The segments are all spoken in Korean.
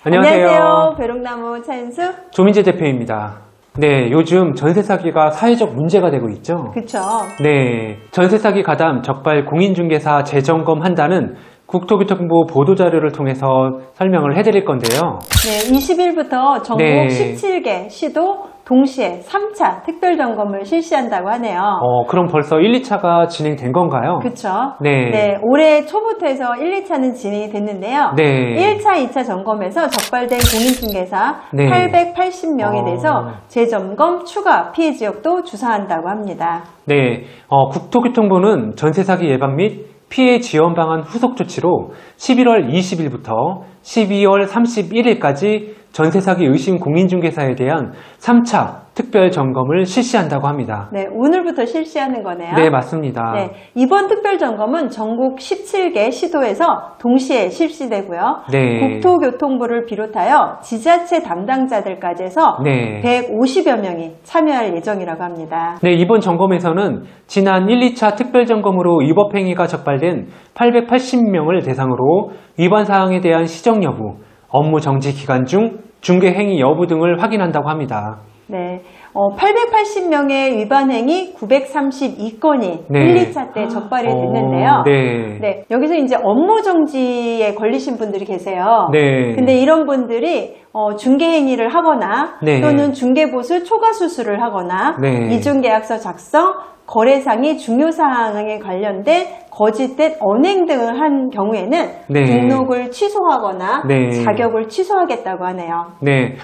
안녕하세요. 벼룩나무 차인수 조민재 대표입니다. 네, 요즘 전세 사기가 사회적 문제가 되고 있죠. 그렇죠. 네, 전세 사기 가담 적발 공인중개사 재점검한다는 국토교통부 보도자료를 통해서 설명을 해드릴 건데요. 네, 20일부터 전국 네. 17개 시도 동시에 3차 특별점검을 실시한다고 하네요. 그럼 벌써 1, 2차가 진행된 건가요? 그렇죠. 네. 네, 올해 초부터 해서 1, 2차는 진행이 됐는데요. 네. 1차, 2차 점검에서 적발된 공인중개사 네. 880명에 대해서 재점검 추가 피해 지역도 조사한다고 합니다. 네, 국토교통부는 전세 사기 예방 및 피해 지원 방안 후속 조치로 11월 20일부터 12월 31일까지 전세 사기 의심 공인중개사에 대한 3차 특별 점검을 실시한다고 합니다. 네, 오늘부터 실시하는 거네요. 네, 맞습니다. 네, 이번 특별 점검은 전국 17개 시도에서 동시에 실시되고요. 네. 국토교통부를 비롯하여 지자체 담당자들까지 해서 네. 150여 명이 참여할 예정이라고 합니다. 네, 이번 점검에서는 지난 1, 2차 특별 점검으로 위법행위가 적발된 880명을 대상으로 위반 사항에 대한 시정 여부, 업무 정지 기간 중 중개 행위 여부 등을 확인한다고 합니다. 네, 880명의 위반 행위 932건이 네. 1, 2차 때 적발이 됐는데요. 네. 네, 여기서 이제 업무 정지에 걸리신 분들이 계세요. 네. 근데 이런 분들이 중개 행위를 하거나 네. 또는 중개보수 초과 수수를 하거나 네. 이중계약서 작성, 거래상의 중요 사항에 관련된 거짓된 언행 등을 한 경우에는 네. 등록을 취소하거나 네. 자격을 취소하겠다고 하네요. 네.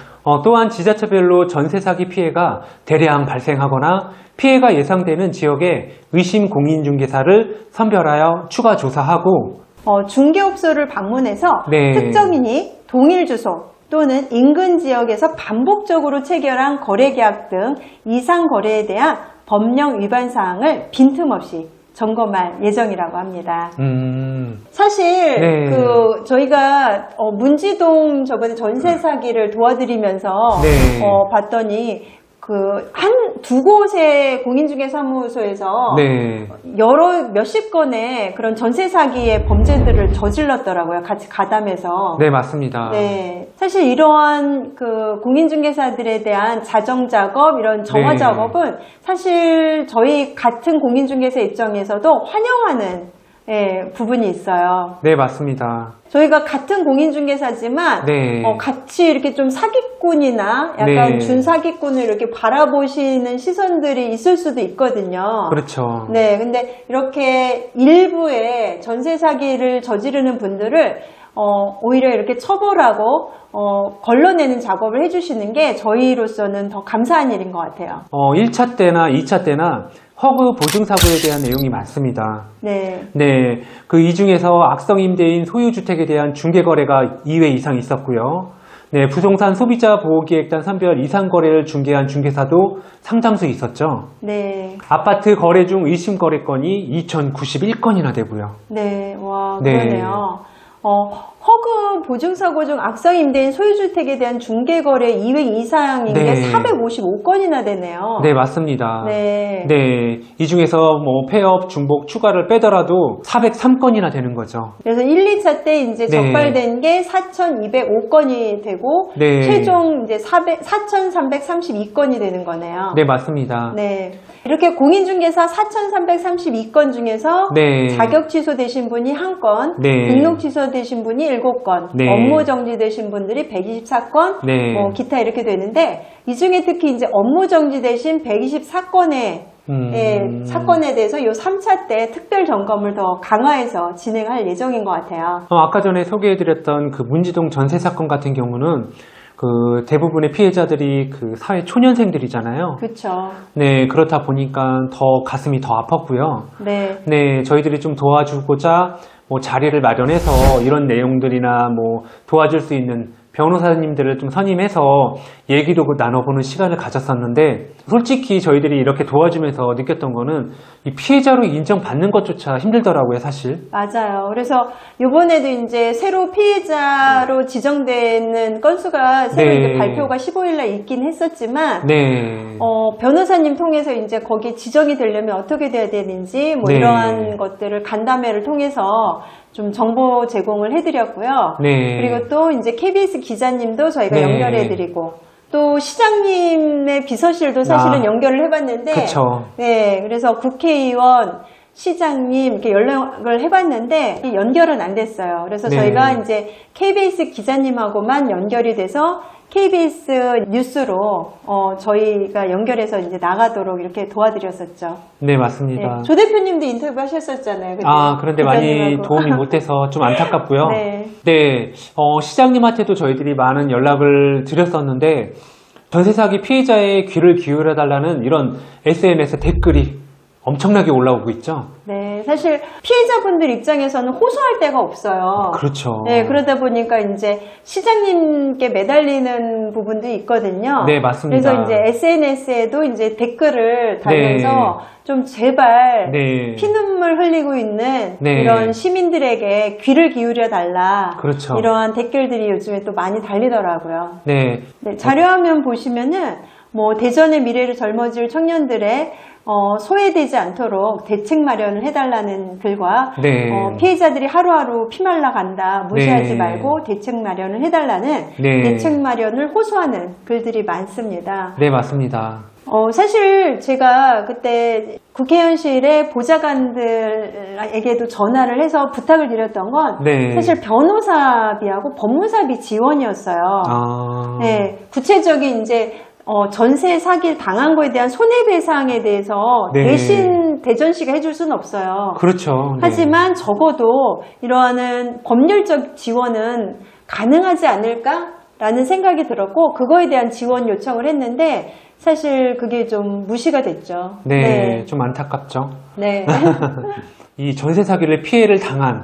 또한 지자체별로 전세 사기 피해가 대량 발생하거나 피해가 예상되는 지역의 의심 공인중개사를 선별하여 추가 조사하고 중개업소를 방문해서 네. 특정인이 동일 주소 또는 인근 지역에서 반복적으로 체결한 거래계약 등 이상 거래에 대한 법령 위반 사항을 빈틈없이 점검할 예정이라고 합니다. 사실 네. 저희가 문지동 저번에 전세 사기를 도와드리면서 네. 봤더니 한 두 곳의 공인중개사무소에서 네. 몇십 건의 그런 전세 사기의 범죄들을 저질렀더라고요. 같이 가담해서. 네, 맞습니다. 네. 사실 이러한 공인중개사들에 대한 자정 작업, 이런 정화 네. 작업은 사실 저희 같은 공인중개사 입장에서도 환영하는 부분이 있어요. 네, 맞습니다. 저희가 같은 공인중개사지만 네. 같이 이렇게 좀 사기꾼이나 약간 네. 준사기꾼을 이렇게 바라보시는 시선들이 있을 수도 있거든요. 그렇죠. 네, 근데 이렇게 일부의 전세 사기를 저지르는 분들을 오히려 이렇게 처벌하고 걸러내는 작업을 해주시는 게 저희로서는 더 감사한 일인 것 같아요. 1차 때나 2차 때나 허그 보증 사고에 대한 내용이 많습니다. 네. 네, 이 중에서 악성 임대인 소유주택에 대한 중개거래가 2회 이상 있었고요. 네, 부동산 소비자 보호기획단 선별 이상 거래를 중개한 중개사도 상당수 있었죠. 네. 아파트 거래 중 의심 거래건이 2,091건이나 되고요. 네, 와, 네. 그러네요. 허그 보증사고 중 악성 임대인 소유주택에 대한 중개거래 2회 이상인 네. 게 455건이나 되네요. 네, 맞습니다. 네. 네, 이 중에서 폐업, 중복, 추가를 빼더라도 403건이나 되는 거죠. 그래서 1, 2차 때 이제 네. 적발된 게 4,205건이 되고 네. 최종 이제 4,332건이 되는 거네요. 네, 맞습니다. 네. 이렇게 공인중개사 4,332건 중에서 네. 자격 취소되신 분이 1건, 네. 등록 취소되신 분이 7건, 네. 업무 정지되신 분들이 124건, 네. 기타 이렇게 되는데 이 중에 특히 이제 업무 정지되신 124건의 사건에 대해서 이 3차 때 특별 점검을 더 강화해서 진행할 예정인 것 같아요. 아까 전에 소개해드렸던 문지동 전세 사건 같은 경우는 대부분의 피해자들이 사회 초년생들이잖아요. 그렇죠. 네, 그렇다 보니까 더 가슴이 더 아팠고요. 네. 네, 저희들이 좀 도와주고자 자리를 마련해서 이런 내용들이나 도와줄 수 있는 변호사님들을 좀 선임해서 얘기도 나눠보는 시간을 가졌었는데, 솔직히 저희들이 이렇게 도와주면서 느꼈던 거는 이 피해자로 인정받는 것조차 힘들더라고요, 사실. 맞아요. 그래서 이번에도 이제 새로 피해자로 지정되는 건수가 새로 네. 이제 발표가 15일날 있긴 했었지만, 네. 변호사님 통해서 이제 거기 지정이 되려면 어떻게 돼야 되는지 네. 이러한 것들을 간담회를 통해서 좀 정보 제공을 해드렸고요. 네. 그리고 또 이제 KBS 기자님도 저희가 네. 연결해드리고 또 시장님의 비서실도 사실은 연결을 해봤는데, 그쵸. 네, 그래서 국회의원, 시장님 이렇게 연락을 해봤는데 연결은 안 됐어요. 그래서 네. 저희가 이제 KBS 기자님하고만 연결이 돼서 KBS 뉴스로 저희가 연결해서 이제 나가도록 이렇게 도와드렸었죠. 네, 맞습니다. 네, 조 대표님도 인터뷰 하셨었잖아요. 그때. 그런데 많이 기자님하고. 도움이 못 돼서 좀 안타깝고요. 네. 네, 시장님한테도 저희들이 많은 연락을 드렸었는데, 전세 사기 피해자의 귀를 기울여 달라는 이런 SNS 댓글이 엄청나게 올라오고 있죠. 네, 사실 피해자분들 입장에서는 호소할 데가 없어요. 그렇죠. 네, 그러다 보니까 이제 시장님께 매달리는 부분도 있거든요. 네, 맞습니다. 그래서 이제 SNS에도 이제 댓글을 달면서 네. 좀 제발 네. 피눈물 흘리고 있는 네. 이런 시민들에게 귀를 기울여 달라. 그렇죠. 이러한 댓글들이 요즘에 또 많이 달리더라고요. 네. 네, 자료화면 보시면은 뭐 대전의 미래를 젊어질 청년들의 소외되지 않도록 대책 마련을 해달라는 글과 네. 피해자들이 하루하루 피말라 간다 무시하지 네. 말고 대책 마련을 해달라는 네. 대책 마련을 호소하는 글들이 많습니다. 네, 맞습니다. 사실 제가 그때 국회의원실의 보좌관들에게도 전화를 해서 부탁을 드렸던 건 네. 사실 변호사비하고 법무사비 지원이었어요. 네, 구체적인 이제 전세 사기를 당한 거에 대한 손해배상에 대해서 네. 대신 대전시가 해줄 수는 없어요. 그렇죠. 네. 하지만 적어도 이러한 법률적 지원은 가능하지 않을까라는 생각이 들었고 그거에 대한 지원 요청을 했는데 사실 그게 좀 무시가 됐죠. 네, 좀 안타깝죠. 네. 이 전세 사기를 피해를 당한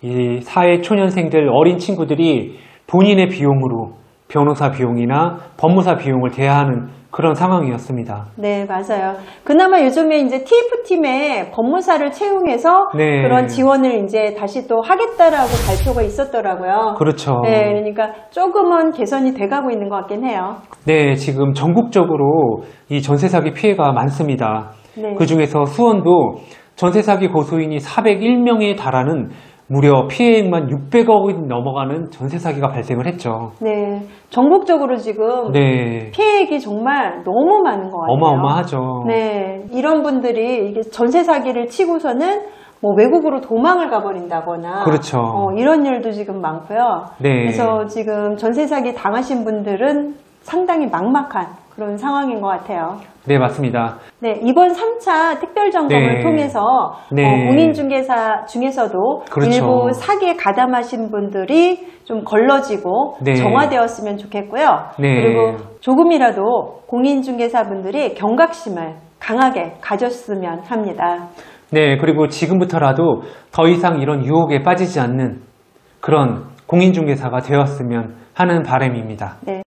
이 사회 초년생들 어린 친구들이 본인의 비용으로 변호사 비용이나 법무사 비용을 대야 하는 그런 상황이었습니다. 네, 맞아요. 그나마 요즘에 이제 TF팀에 법무사를 채용해서 네. 그런 지원을 이제 다시 또 하겠다라고 발표가 있었더라고요. 그렇죠. 네, 그러니까 조금은 개선이 돼가고 있는 것 같긴 해요. 네, 지금 전국적으로 이 전세 사기 피해가 많습니다. 네. 그 중에서 수원도 전세 사기 고소인이 401명에 달하는 무려 피해액만 600억이 넘어가는 전세 사기가 발생을 했죠. 네, 전국적으로 지금 네, 피해액이 정말 너무 많은 것 같아요. 어마어마하죠. 네, 이런 분들이 이게 전세 사기를 치고서는 뭐 외국으로 도망을 가버린다거나 그렇죠. 이런 일도 지금 많고요. 네. 그래서 지금 전세 사기 당하신 분들은 상당히 막막한 그런 상황인 것 같아요. 네, 맞습니다. 네, 이번 3차 특별점검을 네. 통해서 네. 공인중개사 중에서도 그렇죠. 일부 사기에 가담하신 분들이 좀 걸러지고 네. 정화되었으면 좋겠고요. 네. 그리고 조금이라도 공인중개사분들이 경각심을 강하게 가졌으면 합니다. 네, 그리고 지금부터라도 더 이상 이런 유혹에 빠지지 않는 그런 공인중개사가 되었으면 하는 바람입니다. 네.